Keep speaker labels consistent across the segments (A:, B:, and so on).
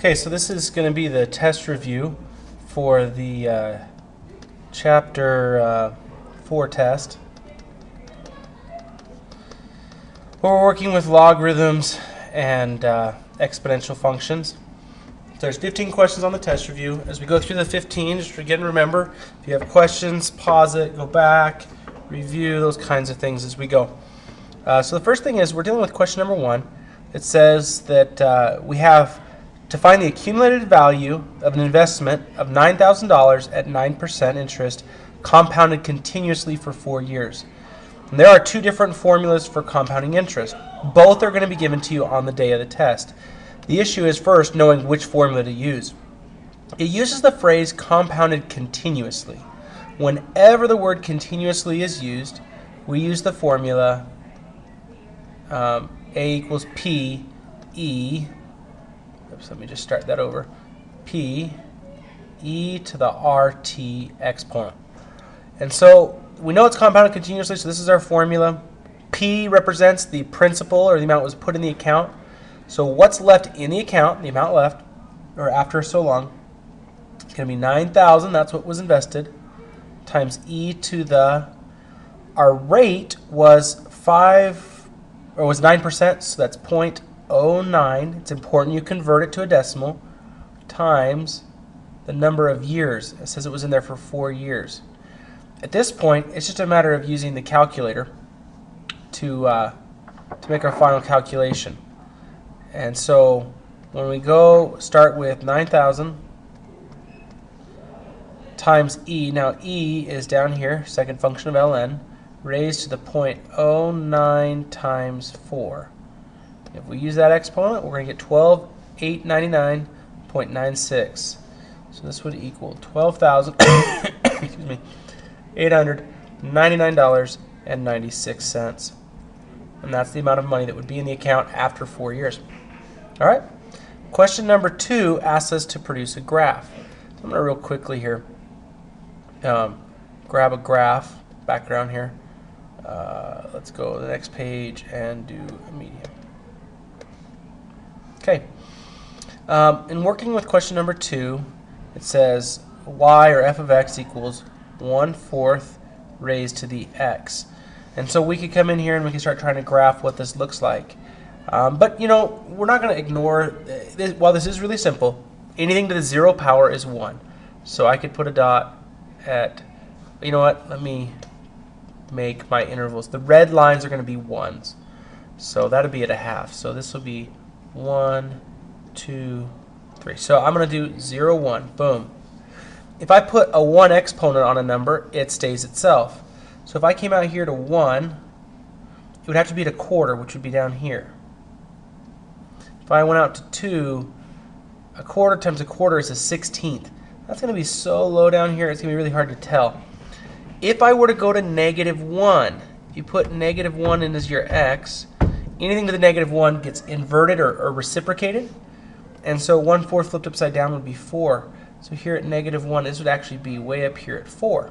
A: Okay, so this is going to be the test review for the Chapter 4 test. We're working with logarithms and exponential functions. There's 15 questions on the test review. As we go through the 15, just again remember, if you have questions, pause it, go back, review, those kinds of things as we go. So the first thing is we're dealing with question number 1. It says that we have to find the accumulated value of an investment of $9,000 at 9% interest compounded continuously for 4 years. And there are two different formulas for compounding interest. Both are going to be given to you on the day of the test. The issue is first knowing which formula to use. It uses the phrase compounded continuously. Whenever the word continuously is used, we use the formula A equals P E. Oops, let me just start that over. P e to the RT exponent. And so we know it's compounded continuously, so this is our formula. P represents the principal, or the amount was put in the account. So what's left in the account, the amount left, or after so long, it's going to be 9,000, that's what was invested, times e to the, our rate was 9%, so that's 0.09. It's important you convert it to a decimal, times the number of years. It says it was in there for 4 years. At this point, it's just a matter of using the calculator to make our final calculation. And so when we go start with 9,000 times e, now e is down here, second function of ln, raised to the 0.09 times 4. If we use that exponent, we're going to get 12,899.96. So this would equal 12,000 excuse me, $899.96. And that's the amount of money that would be in the account after 4 years. All right. Question number 2 asks us to produce a graph. So I'm going to real quickly here grab a graph background here. Let's go to the next page and do a median. Okay. In working with question number 2, it says y, or f of x, equals 1/4 raised to the x. And so we could come in here and we can start trying to graph what this looks like. But you know, we're not going to ignore this. While this is really simple, anything to the 0 power is 1. So I could put a dot at, you know what, let me make my intervals. The red lines are going to be 1s. So that'll be at a half. So this will be 1, 2, 3. So I'm going to do 0, 1. Boom. If I put a 1 exponent on a number, it stays itself. So if I came out here to 1, it would have to be at a quarter, which would be down here. If I went out to 2, a quarter times a quarter is a 16th. That's going to be so low down here, it's going to be really hard to tell. If I were to go to -1, if you put -1 in as your x, anything to the -1 gets inverted or reciprocated. And so 1/4 flipped upside down would be 4. So here at -1, this would actually be way up here at 4.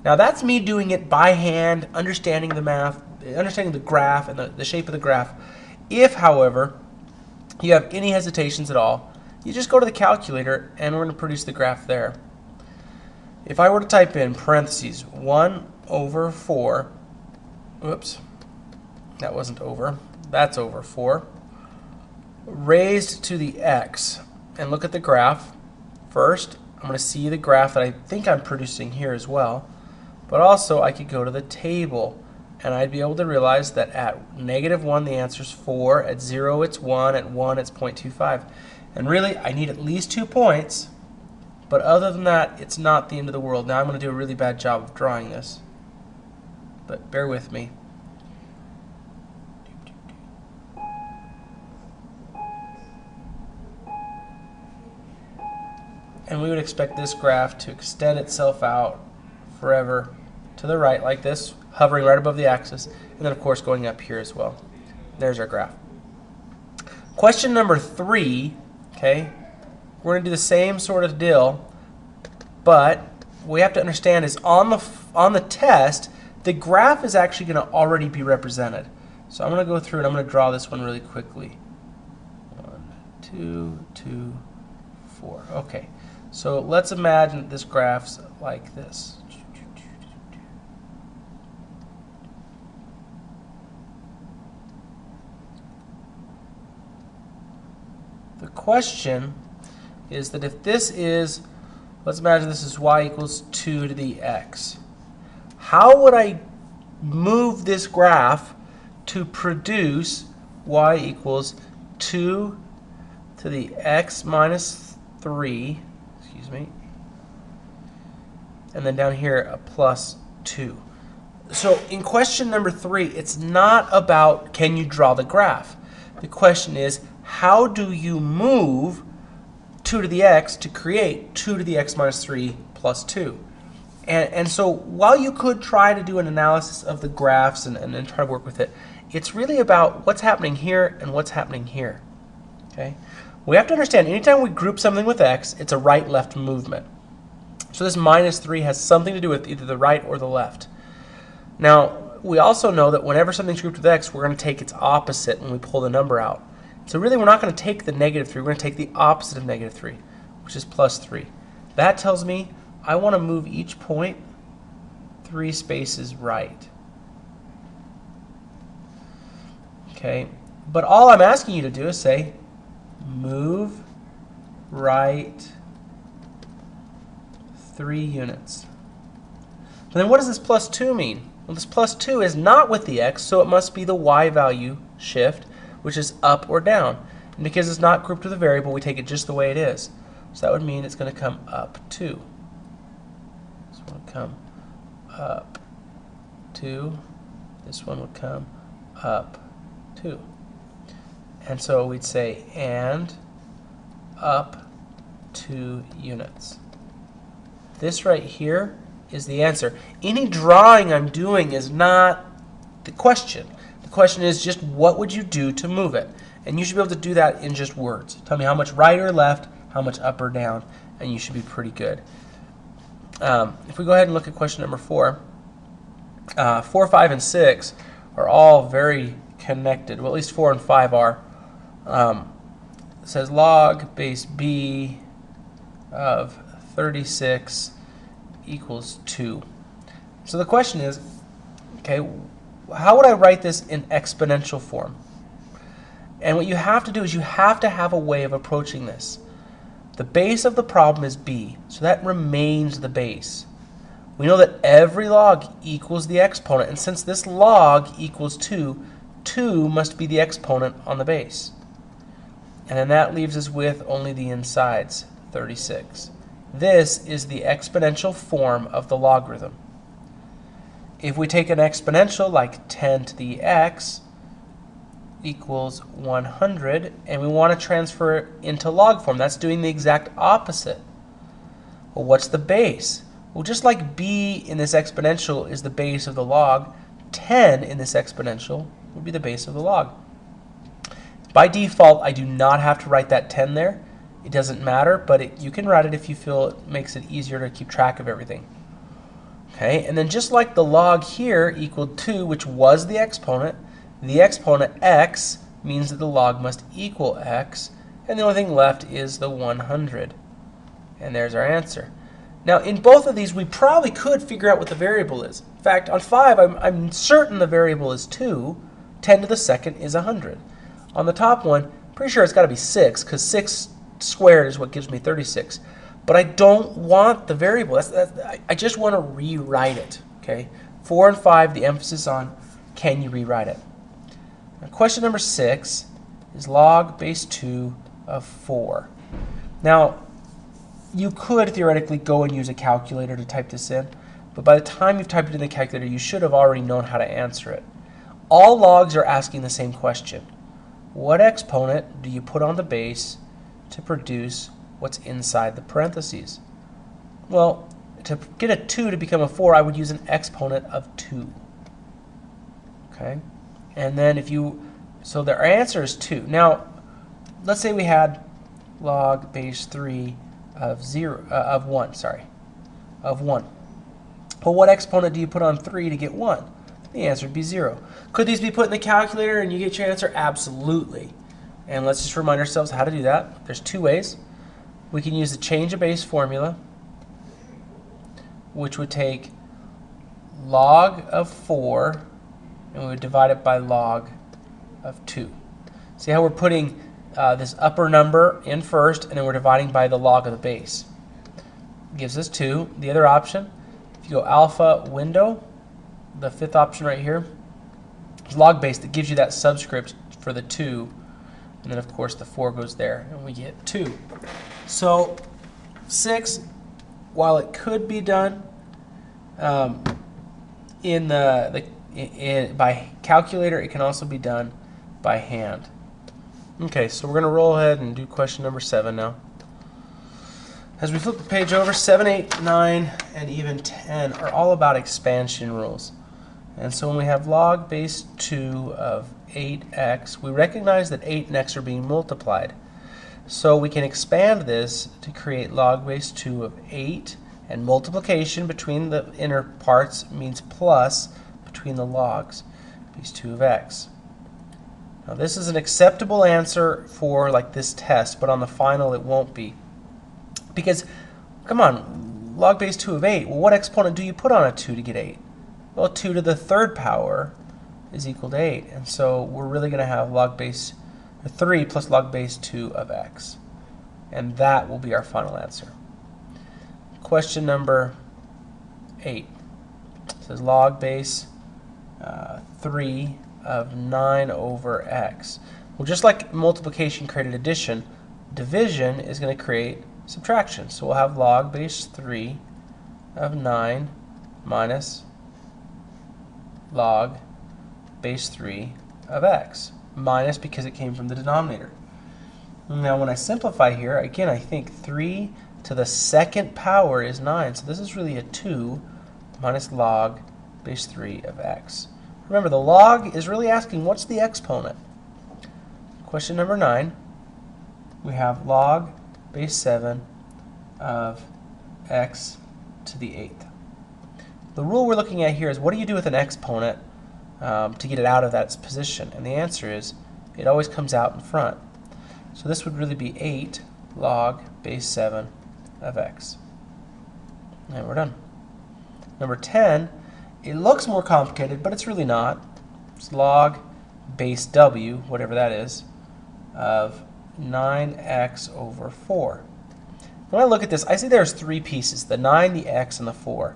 A: Now that's me doing it by hand, understanding the math, understanding the graph and the shape of the graph. If, however, you have any hesitations at all, you just go to the calculator and we're going to produce the graph there. If I were to type in parentheses 1/4, whoops, that wasn't over, that's over 4, raised to the x, and look at the graph. First, I'm going to see the graph that I think I'm producing here as well, but also I could go to the table and I'd be able to realize that at -1 the answer is 4, at 0 it's 1, at 1 it's 0.25. And really I need at least 2 points, but other than that it's not the end of the world. Now I'm going to do a really bad job of drawing this, but bear with me. And we would expect this graph to extend itself out forever to the right like this, hovering right above the axis, and then of course going up here as well. There's our graph. Question number 3, okay, we're going to do the same sort of deal, but what we have to understand is on the test, the graph is actually going to already be represented. So I'm going to go through and I'm going to draw this one really quickly. 1, 2, 2, 4. Okay, so let's imagine this graph's like this. The question is that if this is, let's imagine this is y equals 2 to the x. How would I move this graph to produce y equals 2 to the x minus 3, excuse me, and then down here a plus 2. So in question number 3, it's not about can you draw the graph. The question is, how do you move 2 to the x to create 2 to the x minus 3 plus 2? And so while you could try to do an analysis of the graphs and try to work with it, it's really about what's happening here and what's happening here. Okay? We have to understand, anytime we group something with x, it's a right-left movement. So this minus 3 has something to do with either the right or the left. Now, we also know that whenever something's grouped with x, we're going to take its opposite when we pull the number out. So really, we're not going to take the negative 3. We're going to take the opposite of negative 3, which is plus 3. That tells me I want to move each point 3 spaces right. Okay, but all I'm asking you to do is say move right 3 units. But then what does this plus 2 mean? Well, this plus 2 is not with the x, so it must be the y value shift, which is up or down. And because it's not grouped with a variable, we take it just the way it is. So that would mean it's going to come up 2. This one would come up 2. This one would come up 2. And so we'd say and up 2 units. This right here is the answer. Any drawing I'm doing is not the question. The question is just what would you do to move it? And you should be able to do that in just words. Tell me how much right or left, how much up or down, and you should be pretty good. If we go ahead and look at question number 4, 4, 5, and 6 are all very connected. Well, at least 4 and 5 are. It says log base b of 36 equals 2. So the question is, okay, how would I write this in exponential form? And what you have to do is you have to have a way of approaching this. The base of the problem is b, so that remains the base. We know that every log equals the exponent, and since this log equals 2, 2 must be the exponent on the base. And then that leaves us with only the insides, 36. This is the exponential form of the logarithm. If we take an exponential like 10 to the x equals 100, and we want to transfer it into log form, that's doing the exact opposite. Well, what's the base? Well, just like b in this exponential is the base of the log, 10 in this exponential would be the base of the log. By default, I do not have to write that 10 there. It doesn't matter, but you can write it if you feel it makes it easier to keep track of everything. Okay, and then just like the log here equaled 2, which was the exponent x means that the log must equal x, and the only thing left is the 100. And there's our answer. Now, in both of these, we probably could figure out what the variable is. In fact, on 5, I'm certain the variable is 2. 10 to the second is 100. On the top one, pretty sure it's got to be 6, because 6 squared is what gives me 36. But I don't want the variable. I just want to rewrite it. Okay? 4 and 5, the emphasis on can you rewrite it. Now, question number 6 is log base 2 of 4. Now, you could theoretically go and use a calculator to type this in, but by the time you've typed it in the calculator, you should have already known how to answer it. All logs are asking the same question. What exponent do you put on the base to produce what's inside the parentheses? Well, to get a 2 to become a 4, I would use an exponent of 2. Okay? And then so the answer is 2. Now, let's say we had log base 3 of 1, sorry, of 1. Well, what exponent do you put on 3 to get 1? The answer would be 0. Could these be put in the calculator and you get your answer? Absolutely. And let's just remind ourselves how to do that. There's two ways. We can use the change of base formula, which would take log of 4, and we would divide it by log of 2. See how we're putting this upper number in first, and then we're dividing by the log of the base. Gives us 2. The other option, if you go alpha window, the fifth option right here, is log base that gives you that subscript for the 2, and then of course the 4 goes there, and we get 2. So 6, while it could be done by calculator, it can also be done by hand. Okay, so we're going to roll ahead and do question number 7 now. As we flip the page over, 7, 8, 9, and even 10 are all about expansion rules. And so when we have log base 2 of 8x, we recognize that 8 and x are being multiplied. So we can expand this to create log base 2 of 8, and multiplication between the inner parts means plus between the logs, base 2 of x. Now this is an acceptable answer for like this test, but on the final it won't be. Because, come on, log base 2 of 8, well, what exponent do you put on a 2 to get 8? Well, 2 to the third power is equal to 8, and so we're really going to have log base 3 plus log base 2 of x. And that will be our final answer. Question number 8. It says log base 3 of 9 over x. Well, just like multiplication created addition, division is going to create subtraction. So we'll have log base 3 of 9 minus log base 3 of x. Minus because it came from the denominator. Now when I simplify here, again I think 3 to the second power is 9. So this is really a 2 minus log base 3 of x. Remember, the log is really asking what's the exponent. Question number 9, we have log base 7 of x to the 8th. The rule we're looking at here is what do you do with an exponent to get it out of that position? And the answer is it always comes out in front. So this would really be 8 log base 7 of x. And we're done. Number 10, it looks more complicated, but it's really not. It's log base w, whatever that is, of 9x over 4. When I look at this, I see there's 3 pieces, the 9, the x, and the 4.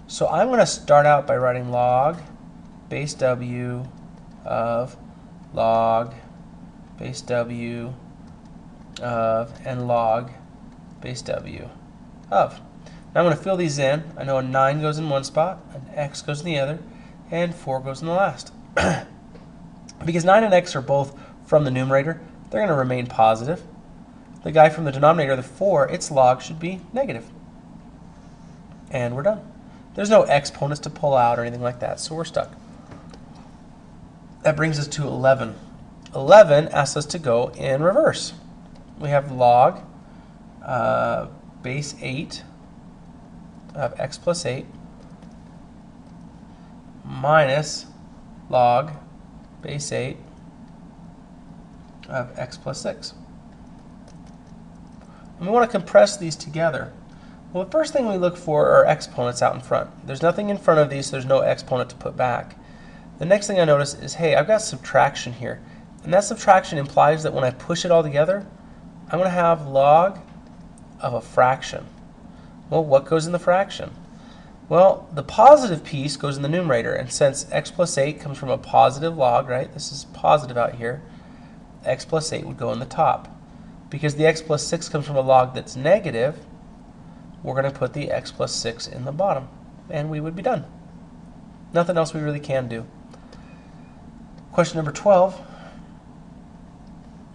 A: So I'm going to start out by writing log base w of log base w of and log base w of. Now I'm going to fill these in. I know a 9 goes in one spot, an x goes in the other, and 4 goes in the last. Because 9 and x are both from the numerator, they're going to remain positive. The guy from the denominator, the 4, its log should be negative. And we're done. There's no exponents to pull out or anything like that, so we're stuck. That brings us to 11. 11 asks us to go in reverse. We have log base 8 of x plus 8 minus log base 8 of x plus 6. And we want to compress these together. Well, the first thing we look for are exponents out in front. There's nothing in front of these, so there's no exponent to put back. The next thing I notice is, hey, I've got subtraction here. And that subtraction implies that when I push it all together, I'm going to have log of a fraction. Well, what goes in the fraction? Well, the positive piece goes in the numerator, and since x plus 8 comes from a positive log, right, this is positive out here, x plus 8 would go in the top. Because the x plus 6 comes from a log that's negative, we're going to put the x plus 6 in the bottom, and we would be done. Nothing else we really can do. Question number 12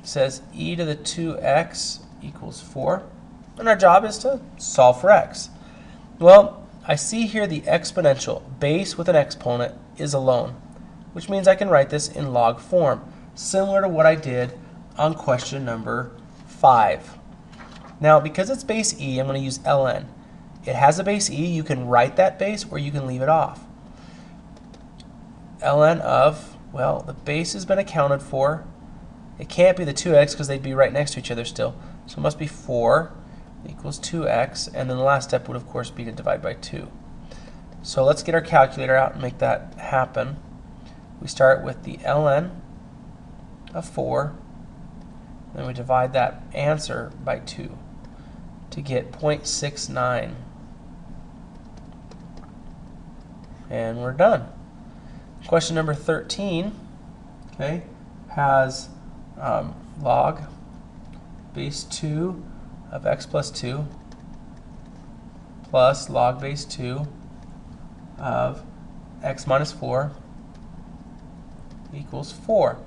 A: says e to the 2x equals 4, and our job is to solve for x. Well, I see here the exponential base with an exponent is alone, which means I can write this in log form, similar to what I did on question number 5. Now, because it's base e, I'm going to use ln. It has a base e. You can write that base or you can leave it off. Ln of, well, the base has been accounted for. It can't be the 2x because they'd be right next to each other still. So it must be 4 equals 2x, and then the last step would of course be to divide by 2. So let's get our calculator out and make that happen. We start with the ln of 4, then we divide that answer by 2 to get 0.69. And we're done. Question number 13, okay, has log base 2 of x plus 2 plus log base 2 of x minus 4 equals 4.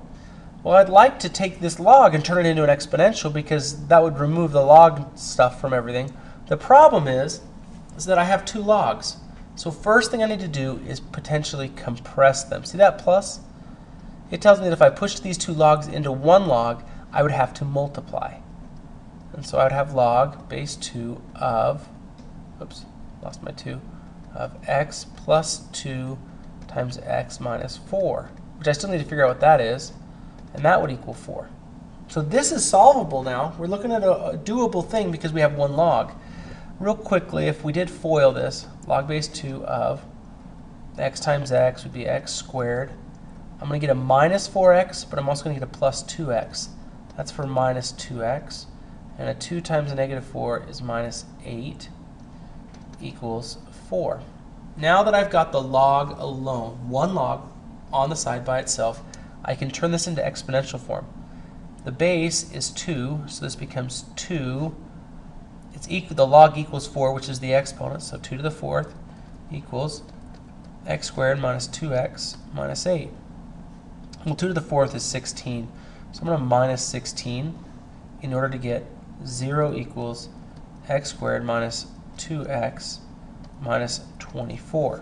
A: Well, I'd like to take this log and turn it into an exponential because that would remove the log stuff from everything. The problem is that I have two logs. So first thing I need to do is potentially compress them. See that plus? It tells me that if I pushed these two logs into one log, I would have to multiply. And so I would have log base 2 of, oops, lost my 2, of x plus 2 times x minus 4, which I still need to figure out what that is, and that would equal 4. So this is solvable now. We're looking at a doable thing because we have one log. Real quickly, if we did FOIL this, log base 2 of x times x would be x squared. I'm going to get a minus 4x, but I'm also going to get a plus 2x. That's for minus 2x. And a 2 times a negative 4 is minus 8 equals 4. Now that I've got the log alone, one log on the side by itself, I can turn this into exponential form. The base is 2, so this becomes 2. The log equals 4, which is the exponent, so 2 to the 4th equals x squared minus 2x minus 8. Well, 2 to the 4th is 16, so I'm going to minus 16 in order to get 0 equals x squared minus 2x minus 24.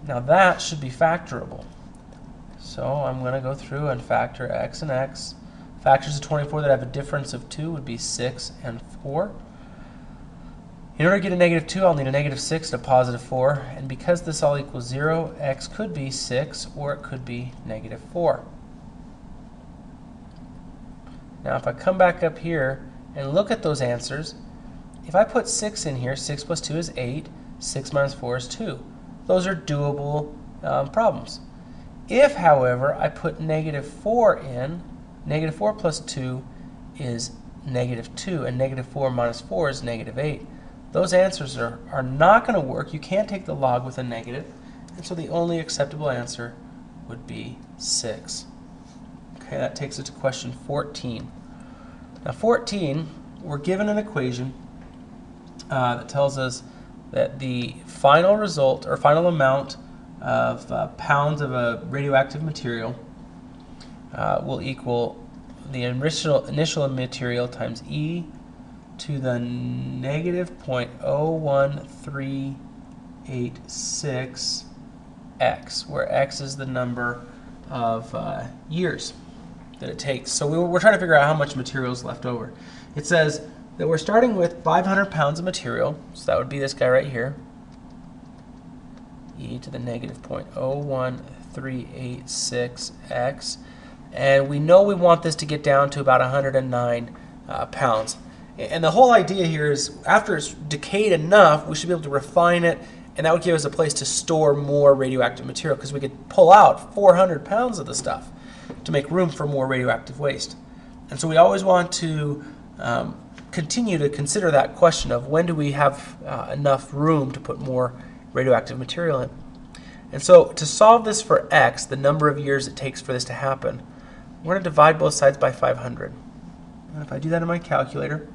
A: Now that should be factorable. So I'm going to go through and factor x and x. Factors of 24 that have a difference of 2 would be 6 and 4. In order to get a negative 2, I'll need a negative 6 and a positive 4. And because this all equals 0, x could be 6 or it could be negative 4. Now if I come back up here and look at those answers, if I put 6 in here, 6 plus 2 is 8, 6 minus 4 is 2. Those are doable problems. If, however, I put negative 4 in, negative 4 plus 2 is negative 2, and negative 4 minus 4 is negative 8. Those answers are not going to work. You can't take the log with a negative, and so the only acceptable answer would be 6. Okay, that takes us to question 14. Now 14, we're given an equation that tells us that the final result, or final amount of pounds of a radioactive material will equal the initial material times e to the negative 0.01386x, where x is the number of years that it takes. So we're trying to figure out how much material is left over. It says that we're starting with 500 pounds of material, so that would be this guy right here, e to the negative 0.01386x, and we know we want this to get down to about 109 pounds. And the whole idea here is after it's decayed enough, we should be able to refine it, and that would give us a place to store more radioactive material because we could pull out 400 pounds of the stuff to make room for more radioactive waste. And so we always want to continue to consider that question of when do we have enough room to put more radioactive material in. And so to solve this for x, the number of years it takes for this to happen, we're going to divide both sides by 500. And if I do that in my calculator,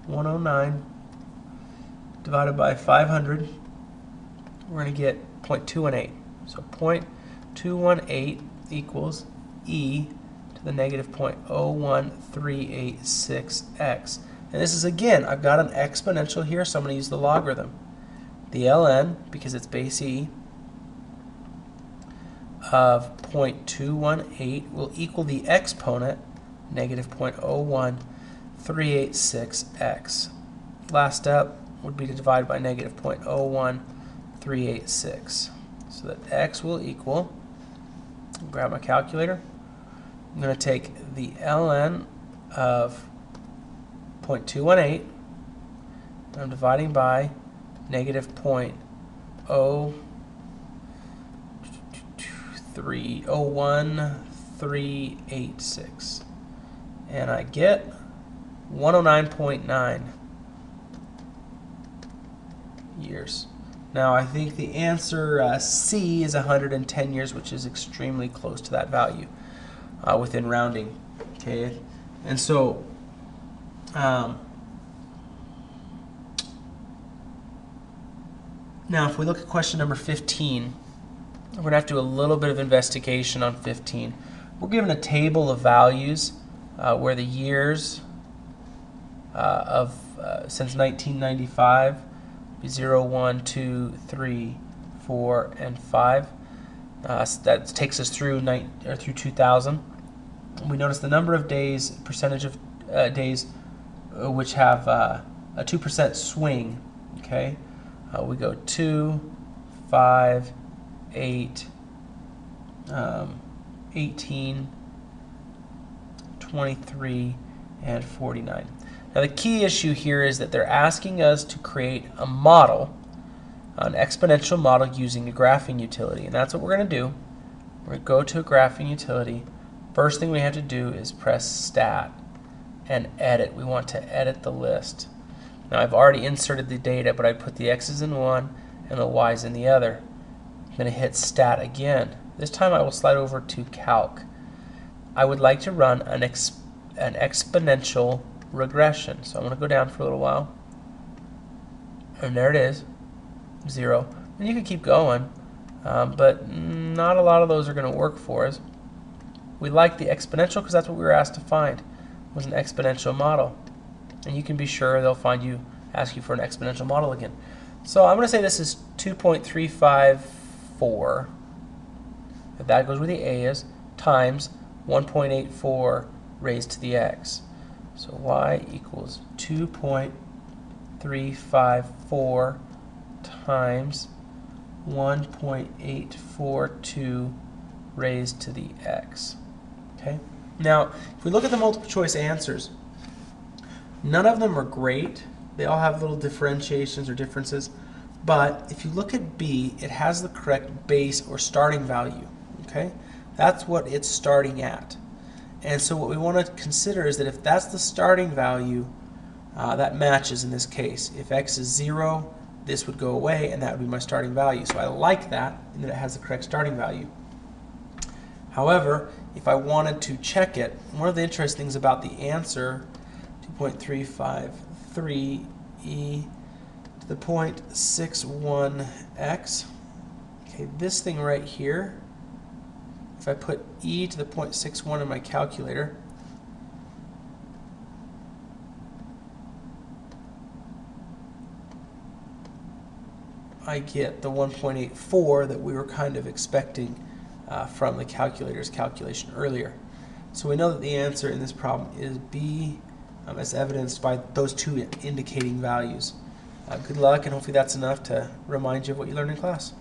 A: 109 divided by 500, we're going to get 0.218. So 0.218 equals e to the negative 0.01386x. And this is, again, I've got an exponential here, so I'm going to use the logarithm. The ln, because it's base e, of 0.218 will equal the exponent, negative 0.01386x. Last step would be to divide by negative 0.01386. So that x will equal, grab my calculator, I'm going to take the ln of 0.218. I'm dividing by negative 0.01386. And I get 109.9 years. Now I think the answer C is 110 years, which is extremely close to that value within rounding. Okay, and so now if we look at question number 15, we're going to have to do a little bit of investigation on 15. We're given a table of values where the years since 1995 be 0, 1, 2, 3, 4, and 5. That takes us through 2000. We notice the number of days, percentage of days which have a 2% swing. Okay, we go 2, 5, 8, 18, 23, and 49. Now the key issue here is that they're asking us to create a model, an exponential model using a graphing utility, and that's what we're going to do. We're going to go to a graphing utility. First thing we have to do is press Stat and edit. We want to edit the list. Now I've already inserted the data, but I put the x's in one and the y's in the other. I'm going to hit Stat again. This time I will slide over to Calc. I would like to run an exponential regression. So I'm going to go down for a little while. And there it is, 0. And you can keep going, but not a lot of those are going to work for us. We like the exponential because that's what we were asked to find, was an exponential model. And you can be sure they'll ask you for an exponential model again. So I'm going to say this is 2.354. That goes where the a is, times 1.84 raised to the x. So y equals 2.354 times 1.842 raised to the x. Okay. Now, if we look at the multiple choice answers, none of them are great. They all have little differentiations or differences. But if you look at B, it has the correct base or starting value. Okay, that's what it's starting at. And so what we want to consider is that if that's the starting value, that matches in this case. If x is 0, this would go away, and that would be my starting value. So I like that, and that it has the correct starting value. However, if I wanted to check it, one of the interesting things about the answer, 2.353 e to the 0.61x, okay, this thing right here, if I put e to the 0.61 in my calculator, I get the 1.84 that we were kind of expecting from the calculator's calculation earlier. So we know that the answer in this problem is B, as evidenced by those two indicating values. Good luck, and hopefully that's enough to remind you of what you learned in class.